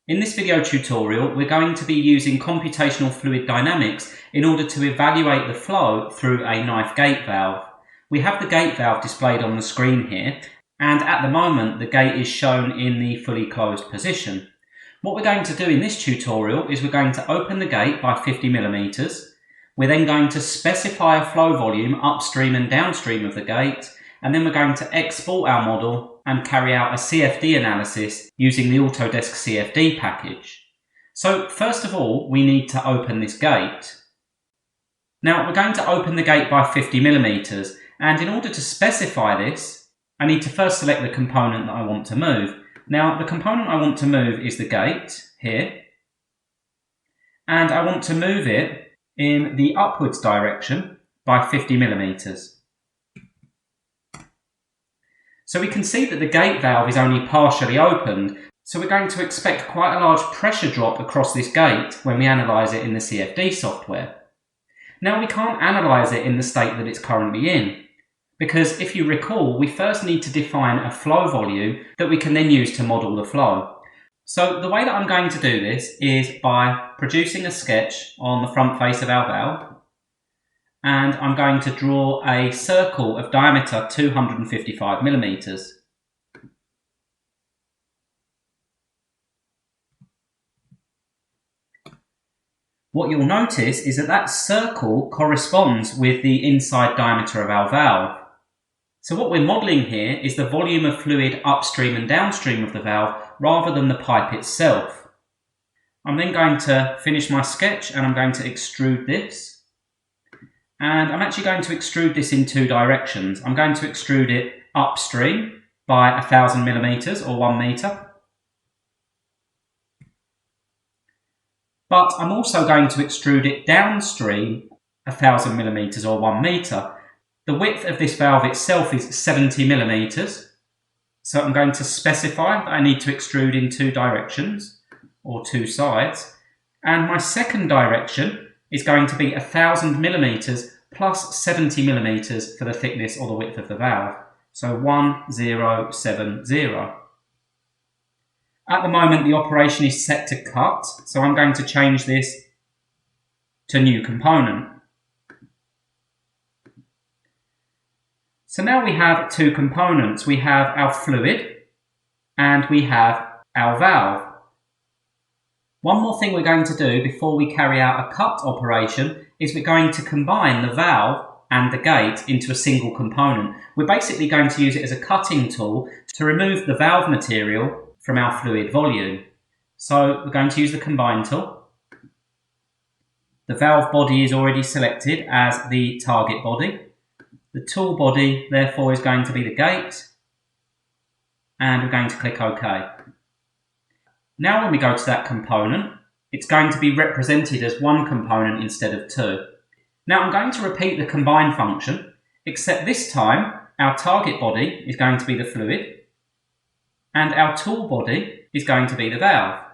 In this video tutorial, we're going to be using Computational Fluid Dynamics in order to evaluate the flow through a knife gate valve. We have the gate valve displayed on the screen here, and at the moment the gate is shown in the fully closed position. What we're going to do in this tutorial is we're going to open the gate by 50 millimeters. We're then going to specify a flow volume upstream and downstream of the gate, and then we're going to export our model and carry out a CFD analysis using the Autodesk CFD package. So first of all, we need to open this gate. Now we're going to open the gate by 50 millimeters, and in order to specify this, I need to first select the component that I want to move. Now the component I want to move is the gate here, and I want to move it in the upwards direction by 50 millimeters. So we can see that the gate valve is only partially opened, so we're going to expect quite a large pressure drop across this gate when we analyse it in the CFD software. Now we can't analyse it in the state that it's currently in, because if you recall, we first need to define a flow volume that we can then use to model the flow. So the way that I'm going to do this is by producing a sketch on the front face of our valve, and I'm going to draw a circle of diameter 255 millimeters. What you'll notice is that that circle corresponds with the inside diameter of our valve. So what we're modelling here is the volume of fluid upstream and downstream of the valve rather than the pipe itself. I'm then going to finish my sketch and I'm going to extrude this. And I'm actually going to extrude this in two directions. I'm going to extrude it upstream by 1000 millimeters or 1 meter. But I'm also going to extrude it downstream 1000 millimeters or 1 meter. The width of this valve itself is 70 millimeters. So I'm going to specify that I need to extrude in two directions or two sides. And my second direction is going to be 1000 millimeters plus 70 millimeters for the thickness or the width of the valve. So 1070. At the moment, the operation is set to cut, so I'm going to change this to new component. So now we have two components. We have our fluid and we have our valve. One more thing we're going to do before we carry out a cut operation is we're going to combine the valve and the gate into a single component. We're basically going to use it as a cutting tool to remove the valve material from our fluid volume. So we're going to use the combine tool. The valve body is already selected as the target body. The tool body therefore is going to be the gate, and we're going to click OK. Now when we go to that component, it's going to be represented as one component instead of two. Now I'm going to repeat the combine function, except this time our target body is going to be the fluid and our tool body is going to be the valve.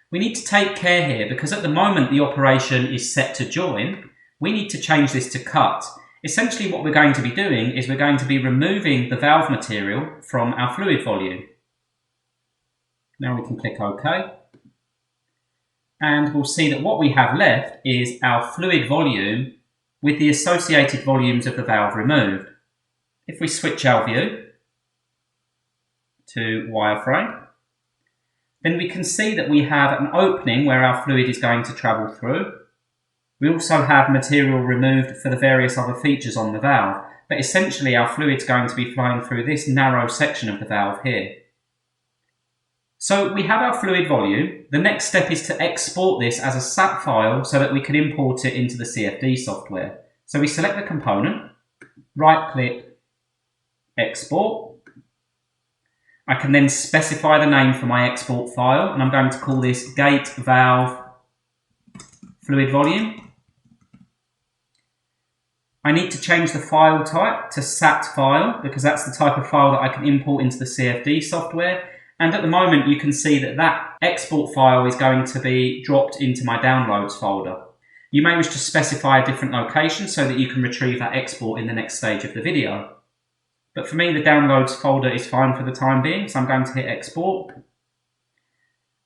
We need to take care here because at the moment the operation is set to join. We need to change this to cut. Essentially what we're going to be doing is we're going to be removing the valve material from our fluid volume. Now we can click OK, and we'll see that what we have left is our fluid volume with the associated volumes of the valve removed. If we switch our view to wireframe, then we can see that we have an opening where our fluid is going to travel through. We also have material removed for the various other features on the valve, but essentially our fluid is going to be flowing through this narrow section of the valve here. So we have our fluid volume. The next step is to export this as a SAP file so that we can import it into the CFD software. So we select the component, right click, export. I can then specify the name for my export file, and I'm going to call this gate valve fluid volume. I need to change the file type to SAT file because that's the type of file that I can import into the CFD software. And at the moment you can see that that export file is going to be dropped into my downloads folder. You may wish to specify a different location so that you can retrieve that export in the next stage of the video. But for me the downloads folder is fine for the time being, so I'm going to hit export.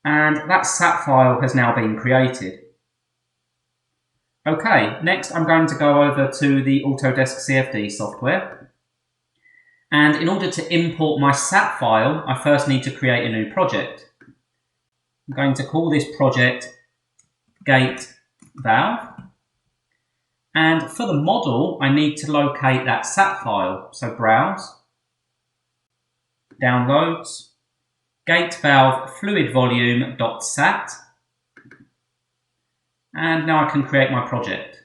And that SAT file has now been created. Okay, next I'm going to go over to the Autodesk CFD software. And in order to import my SAT file, I first need to create a new project. I'm going to call this project Gate Valve. And for the model, I need to locate that SAT file. So Browse, Downloads, Gate Valve Fluid Volume.sat. And now I can create my project.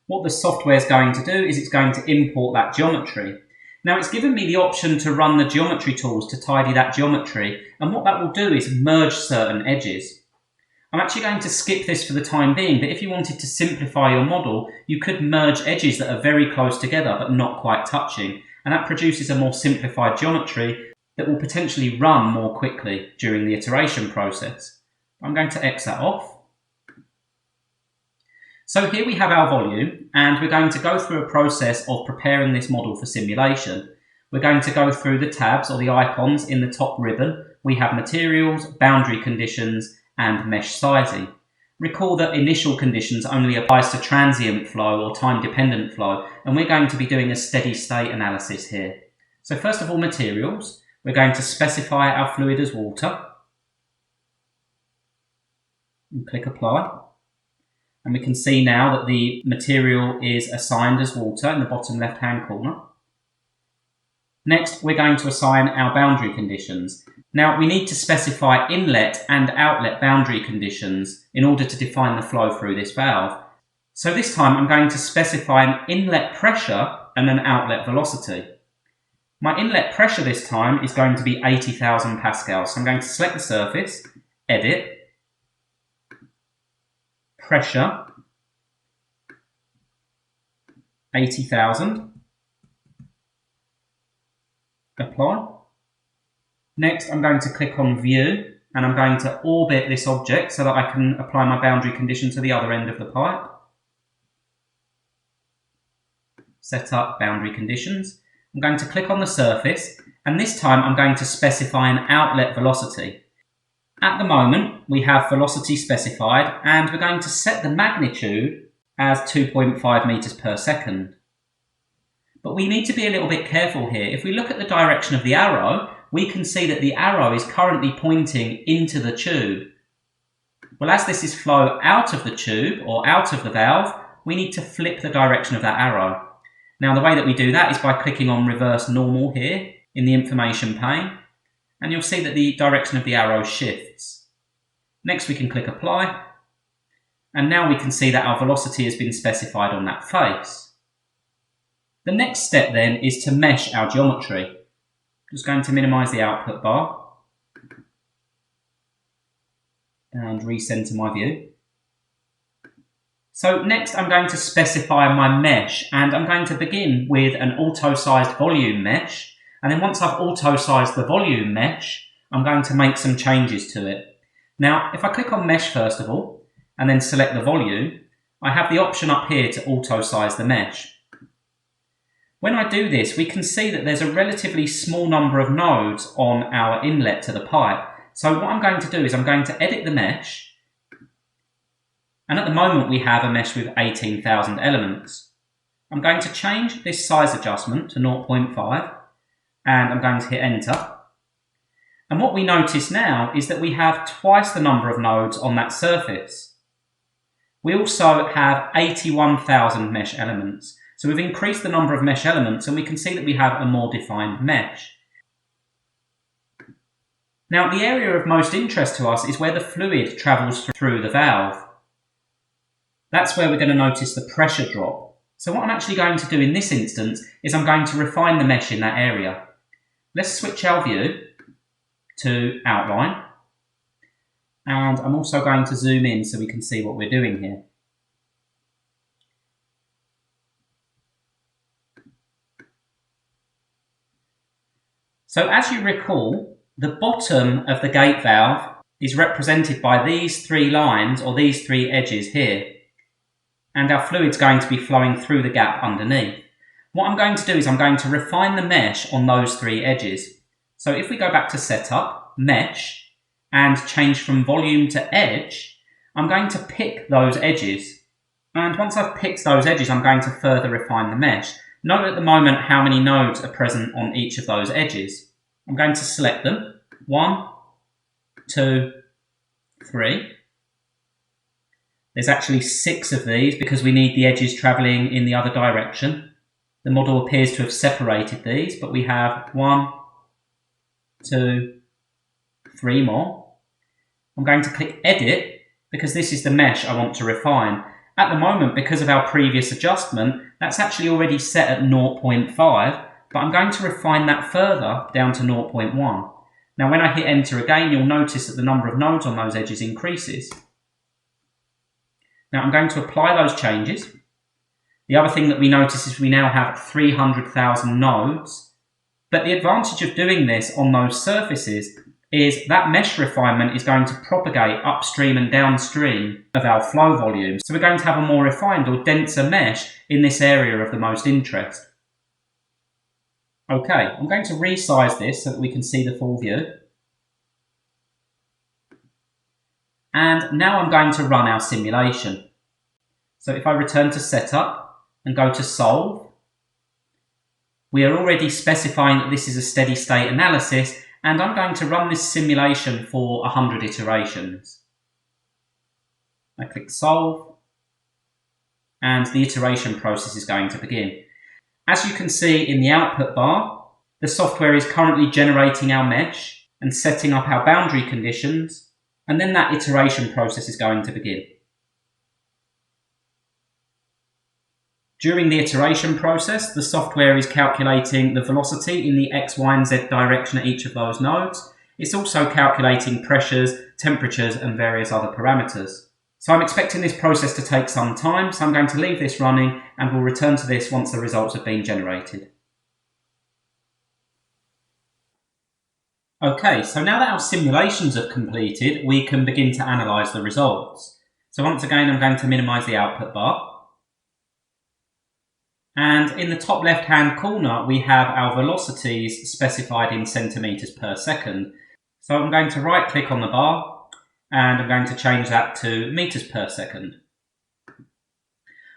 What the software is going to do is it's going to import that geometry. Now it's given me the option to run the geometry tools to tidy that geometry, and what that will do is merge certain edges. I'm actually going to skip this for the time being, but if you wanted to simplify your model, you could merge edges that are very close together but not quite touching, and that produces a more simplified geometry that will potentially run more quickly during the iteration process. I'm going to X that off. So here we have our volume, and we're going to go through a process of preparing this model for simulation. We're going to go through the tabs or the icons in the top ribbon. We have materials, boundary conditions, and mesh sizing. Recall that initial conditions only applies to transient flow or time-dependent flow, and we're going to be doing a steady state analysis here. So first of all, materials. We're going to specify our fluid as water. And click apply. And we can see now that the material is assigned as water in the bottom left-hand corner. Next, we're going to assign our boundary conditions. Now, we need to specify inlet and outlet boundary conditions in order to define the flow through this valve. So this time, I'm going to specify an inlet pressure and an outlet velocity. My inlet pressure this time is going to be 80,000 pascals. So I'm going to select the surface, edit, pressure, 80,000, apply. Next, I'm going to click on View, and I'm going to orbit this object so that I can apply my boundary condition to the other end of the pipe. Set up boundary conditions. I'm going to click on the surface, and this time I'm going to specify an outlet velocity. At the moment, we have velocity specified, and we're going to set the magnitude as 2.5 meters per second. But we need to be a little bit careful here. If we look at the direction of the arrow, we can see that the arrow is currently pointing into the tube. Well, as this is flow out of the tube or out of the valve, we need to flip the direction of that arrow. Now, the way that we do that is by clicking on reverse normal here in the information pane, and you'll see that the direction of the arrow shifts. Next, we can click apply, and now we can see that our velocity has been specified on that face. The next step then is to mesh our geometry. Just going to minimize the output bar and recenter my view. So next I'm going to specify my mesh, and I'm going to begin with an auto-sized volume mesh, and then once I've auto-sized the volume mesh, I'm going to make some changes to it. Now, if I click on mesh first of all, and then select the volume, I have the option up here to auto-size the mesh. When I do this, we can see that there's a relatively small number of nodes on our inlet to the pipe. So what I'm going to do is I'm going to edit the mesh. And at the moment we have a mesh with 18,000 elements. I'm going to change this size adjustment to 0.5 and I'm going to hit enter. And what we notice now is that we have twice the number of nodes on that surface. We also have 81,000 mesh elements. So we've increased the number of mesh elements and we can see that we have a more defined mesh. Now, the area of most interest to us is where the fluid travels through the valve. That's where we're going to notice the pressure drop. So what I'm actually going to do in this instance is I'm going to refine the mesh in that area. Let's switch our view to outline. And I'm also going to zoom in so we can see what we're doing here. So as you recall, the bottom of the gate valve is represented by these three lines or these three edges here. And our fluid's going to be flowing through the gap underneath. What I'm going to do is I'm going to refine the mesh on those three edges. So if we go back to setup, mesh, and change from volume to edge, I'm going to pick those edges. And once I've picked those edges, I'm going to further refine the mesh. Note at the moment how many nodes are present on each of those edges. I'm going to select them. 1, 2, 3. There's actually 6 of these because we need the edges travelling in the other direction. The model appears to have separated these, but we have 1, 2, 3 more. I'm going to click Edit because this is the mesh I want to refine. At the moment, because of our previous adjustment, that's actually already set at 0.5, but I'm going to refine that further down to 0.1. Now when I hit enter again, you'll notice that the number of nodes on those edges increases. Now I'm going to apply those changes. The other thing that we notice is we now have 300,000 nodes, but the advantage of doing this on those surfaces is that mesh refinement is going to propagate upstream and downstream of our flow volume. So we're going to have a more refined or denser mesh in this area of the most interest. Okay, I'm going to resize this so that we can see the full view. And now I'm going to run our simulation. So if I return to Setup and go to Solve, we are already specifying that this is a steady state analysis, and I'm going to run this simulation for 100 iterations. I click Solve, and the iteration process is going to begin. As you can see in the output bar, the software is currently generating our mesh and setting up our boundary conditions, and then that iteration process is going to begin. During the iteration process, the software is calculating the velocity in the X, Y, and Z direction at each of those nodes. It's also calculating pressures, temperatures, and various other parameters. So I'm expecting this process to take some time, so I'm going to leave this running and we'll return to this once the results have been generated. Okay, so now that our simulations have completed, we can begin to analyse the results. So once again, I'm going to minimise the output bar. And in the top left-hand corner, we have our velocities specified in centimetres per second. So I'm going to right-click on the bar, and I'm going to change that to metres per second.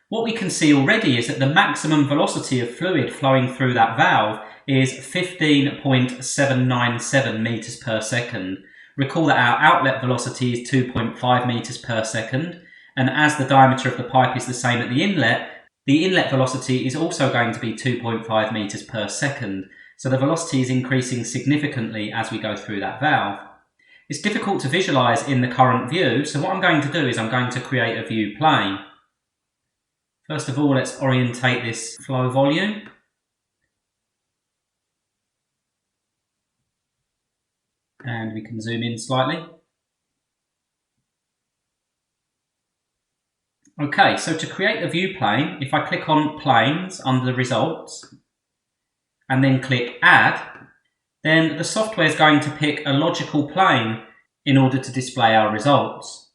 What we can see already is that the maximum velocity of fluid flowing through that valve is 15.797 metres per second. Recall that our outlet velocity is 2.5 metres per second, and as the diameter of the pipe is the same at the inlet velocity is also going to be 2.5 metres per second, so the velocity is increasing significantly as we go through that valve. It's difficult to visualise in the current view, so what I'm going to do is I'm going to create a view plane. First of all, let's orientate this flow volume. And we can zoom in slightly. Okay, so to create a view plane, if I click on Planes under the results, and then click Add, then the software is going to pick a logical plane in order to display our results.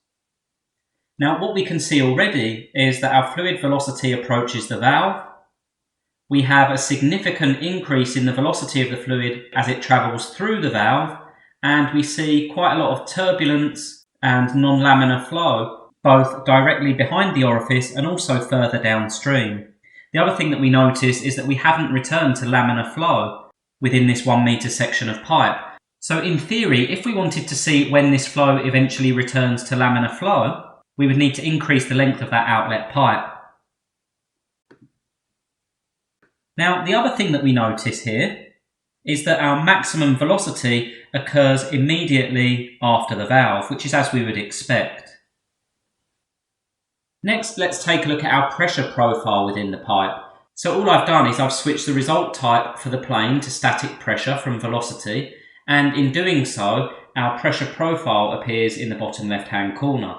Now, what we can see already is that our fluid velocity approaches the valve. We have a significant increase in the velocity of the fluid as it travels through the valve, and we see quite a lot of turbulence and non-laminar flow, both directly behind the orifice and also further downstream. The other thing that we notice is that we haven't returned to laminar flow within this 1 metre section of pipe. So in theory, if we wanted to see when this flow eventually returns to laminar flow, we would need to increase the length of that outlet pipe. Now, the other thing that we notice here is that our maximum velocity occurs immediately after the valve, which is as we would expect. Next, let's take a look at our pressure profile within the pipe. So all I've done is I've switched the result type for the plane to static pressure from velocity, and in doing so, our pressure profile appears in the bottom left-hand corner.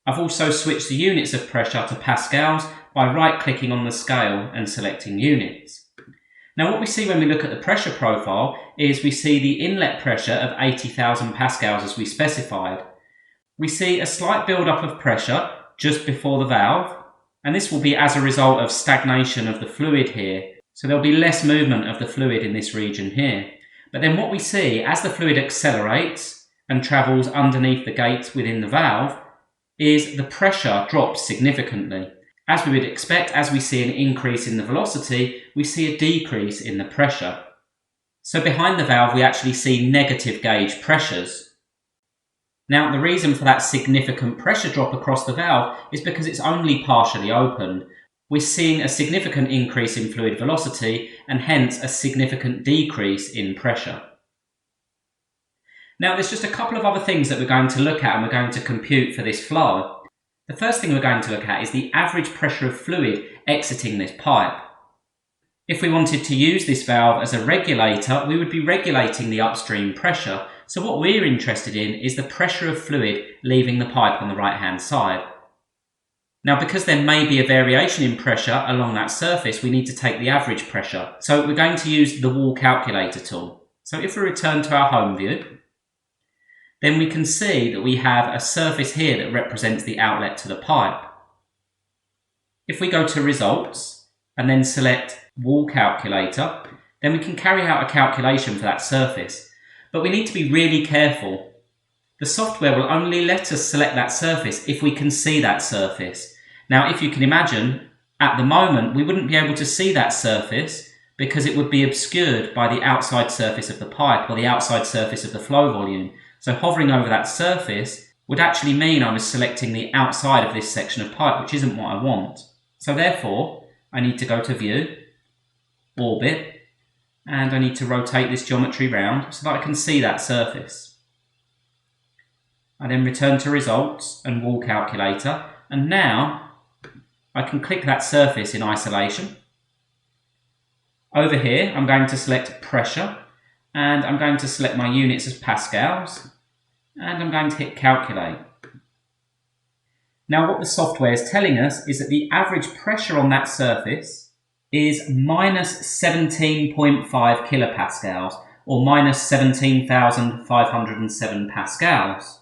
I've also switched the units of pressure to pascals by right-clicking on the scale and selecting units. Now what we see when we look at the pressure profile is we see the inlet pressure of 80,000 pascals as we specified. We see a slight build-up of pressure just before the valve, and this will be as a result of stagnation of the fluid here. So there'll be less movement of the fluid in this region here. But then what we see as the fluid accelerates and travels underneath the gate within the valve is the pressure drops significantly. As we would expect, as we see an increase in the velocity, we see a decrease in the pressure. So behind the valve we actually see negative gauge pressures. Now the reason for that significant pressure drop across the valve is because it's only partially opened. We're seeing a significant increase in fluid velocity and hence a significant decrease in pressure. Now there's just a couple of other things that we're going to look at and we're going to compute for this flow. The first thing we're going to look at is the average pressure of fluid exiting this pipe. If we wanted to use this valve as a regulator, we would be regulating the upstream pressure. So what we're interested in is the pressure of fluid leaving the pipe on the right hand side. Now because there may be a variation in pressure along that surface, we need to take the average pressure. So we're going to use the wall calculator tool. So if we return to our home view, then we can see that we have a surface here that represents the outlet to the pipe. If we go to results and then select wall calculator, then we can carry out a calculation for that surface. But we need to be really careful. The software will only let us select that surface if we can see that surface. Now if you can imagine, at the moment we wouldn't be able to see that surface because it would be obscured by the outside surface of the pipe or the outside surface of the flow volume. So hovering over that surface would actually mean I was selecting the outside of this section of pipe, which isn't what I want. So therefore, I need to go to View, Orbit, and I need to rotate this geometry round so that I can see that surface. I then return to Results and Wall Calculator, and now I can click that surface in isolation. Over here, I'm going to select Pressure, and I'm going to select my units as pascals, and I'm going to hit Calculate. Now what the software is telling us is that the average pressure on that surface is minus 17.5 kilopascals, or minus 17,507 pascals.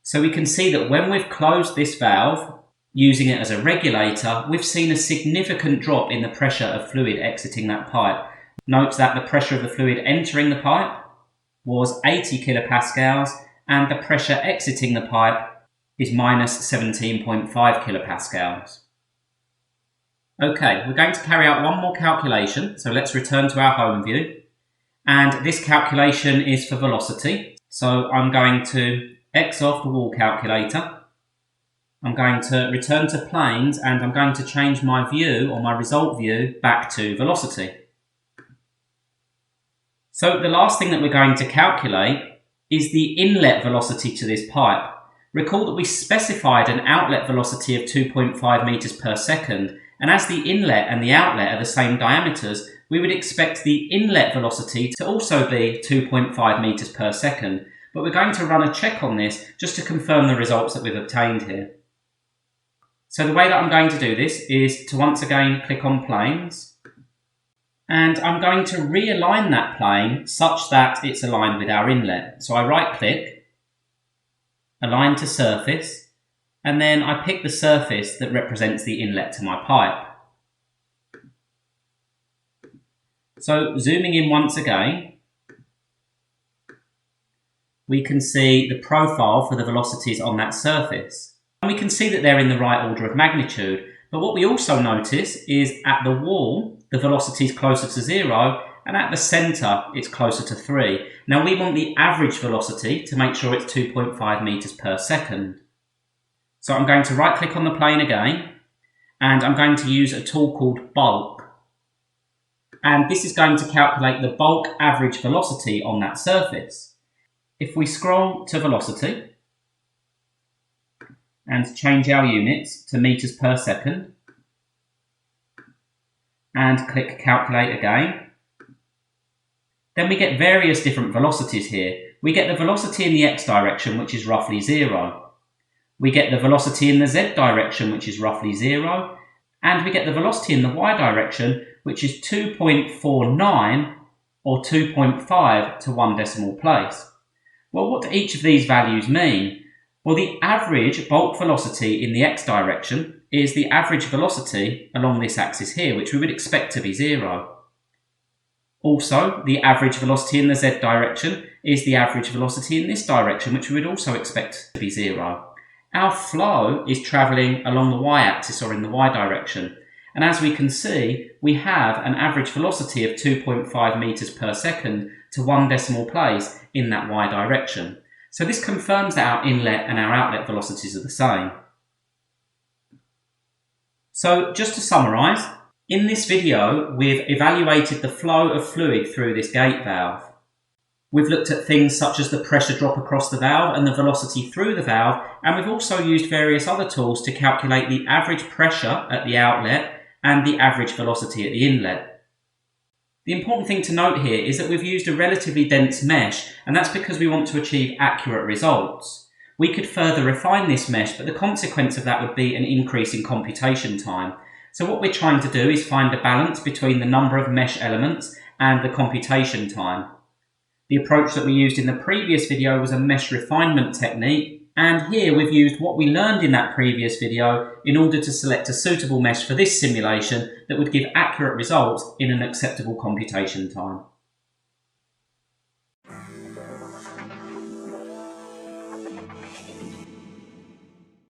So we can see that when we've closed this valve, using it as a regulator, we've seen a significant drop in the pressure of fluid exiting that pipe. Note that the pressure of the fluid entering the pipe was 80 kilopascals and the pressure exiting the pipe is minus 17.5 kilopascals. Okay, we're going to carry out one more calculation, so let's return to our home view. And this calculation is for velocity. So I'm going to X off the wall calculator. I'm going to return to planes and I'm going to change my view or my result view back to velocity. So the last thing that we're going to calculate is the inlet velocity to this pipe. Recall that we specified an outlet velocity of 2.5 meters per second, and as the inlet and the outlet are the same diameters, we would expect the inlet velocity to also be 2.5 meters per second. But we're going to run a check on this just to confirm the results that we've obtained here. So the way that I'm going to do this is to once again click on planes. And I'm going to realign that plane such that it's aligned with our inlet. So I right click, align to surface, and then I pick the surface that represents the inlet to my pipe. So zooming in once again, we can see the profile for the velocities on that surface. And we can see that they're in the right order of magnitude. But what we also notice is at the wall, the velocity is closer to 0, and at the centre, it's closer to 3. Now we want the average velocity to make sure it's 2.5 meters per second. So I'm going to right click on the plane again, and I'm going to use a tool called Bulk. And this is going to calculate the bulk average velocity on that surface. If we scroll to velocity, and change our units to meters per second, and click calculate again, then we get various different velocities here. We get the velocity in the x direction, which is roughly 0. We get the velocity in the z direction, which is roughly 0. And we get the velocity in the y direction, which is 2.49 or 2.5 to 1 decimal place. Well, what do each of these values mean? Well, the average bulk velocity in the x direction is the average velocity along this axis here, which we would expect to be 0. Also, the average velocity in the z direction is the average velocity in this direction, which we would also expect to be 0. Our flow is travelling along the y-axis or in the y direction. And as we can see, we have an average velocity of 2.5 meters per second to 1 decimal place in that y direction. So this confirms that our inlet and our outlet velocities are the same. So just to summarise, in this video we've evaluated the flow of fluid through this gate valve. We've looked at things such as the pressure drop across the valve and the velocity through the valve, and we've also used various other tools to calculate the average pressure at the outlet and the average velocity at the inlet. The important thing to note here is that we've used a relatively dense mesh, and that's because we want to achieve accurate results. We could further refine this mesh, but the consequence of that would be an increase in computation time. So what we're trying to do is find a balance between the number of mesh elements and the computation time. The approach that we used in the previous video was a mesh refinement technique, and here we've used what we learned in that previous video in order to select a suitable mesh for this simulation that would give accurate results in an acceptable computation time.